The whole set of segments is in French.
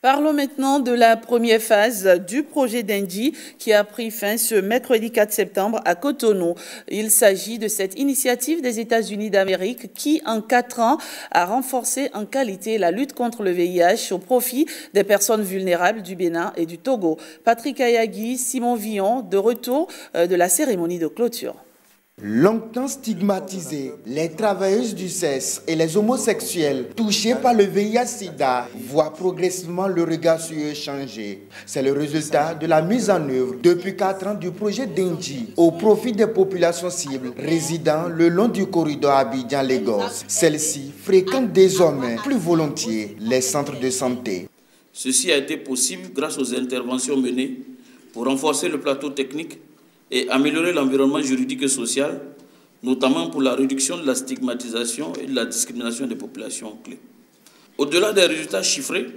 Parlons maintenant de la première phase du projet d'Engie qui a pris fin ce mercredi 4 septembre à Cotonou. Il s'agit de cette initiative des États-Unis d'Amérique qui, en 4 ans, a renforcé en qualité la lutte contre le VIH au profit des personnes vulnérables du Bénin et du Togo. Patrick Ayagui, Simon Villon, de retour de la cérémonie de clôture. Longtemps stigmatisés, les travailleuses du sexe et les homosexuels touchés par le VIH-Sida voient progressivement le regard sur eux changer. C'est le résultat de la mise en œuvre depuis 4 ans du projet d'Engie au profit des populations cibles résidant le long du corridor Abidjan-Lagos. Celles-ci fréquentent désormais plus volontiers les centres de santé. Ceci a été possible grâce aux interventions menées pour renforcer le plateau technique et améliorer l'environnement juridique et social, notamment pour la réduction de la stigmatisation et de la discrimination des populations clés. Au-delà des résultats chiffrés,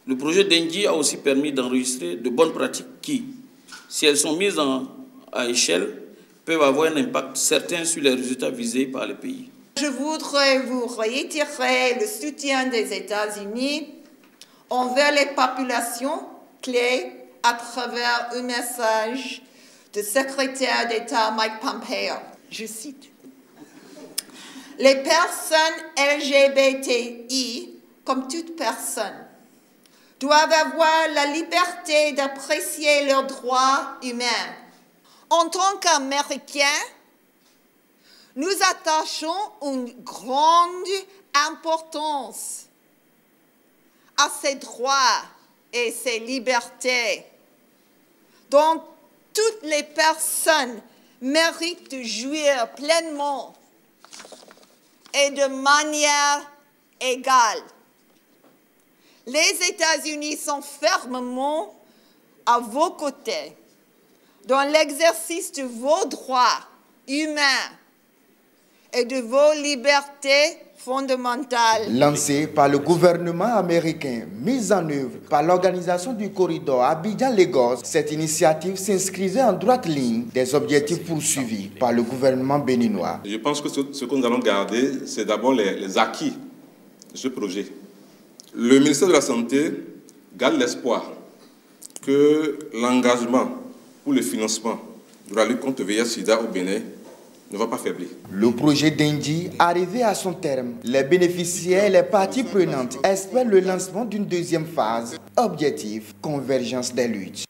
le projet d'Engie a aussi permis d'enregistrer de bonnes pratiques qui, si elles sont mises à échelle, peuvent avoir un impact certain sur les résultats visés par le pays. Je voudrais vous réitérer le soutien des États-Unis envers les populations clés à travers un message du secrétaire d'État Mike Pompeo. Je cite: « Les personnes LGBTI, comme toute personne, doivent avoir la liberté d'apprécier leurs droits humains. En tant qu'Américains, nous attachons une grande importance à ces droits et ces libertés. Donc, toutes les personnes méritent de jouir pleinement et de manière égale. Les États-Unis sont fermement à vos côtés dans l'exercice de vos droits humains et de vos libertés fondamentale. Lancée par le gouvernement américain, mise en œuvre par l'organisation du corridor Abidjan-Lagos, cette initiative s'inscrivait en droite ligne des objectifs poursuivis par le gouvernement béninois. Je pense que ce que nous allons garder, c'est d'abord les acquis de ce projet. Le ministère de la Santé garde l'espoir que l'engagement pour le financement de la lutte contre le VIH-Sida au Bénin ne va pas faiblir. Le projet d'Engie arrivé à son terme. Les bénéficiaires et les parties prenantes espèrent le lancement d'une deuxième phase. Objectif, convergence des luttes.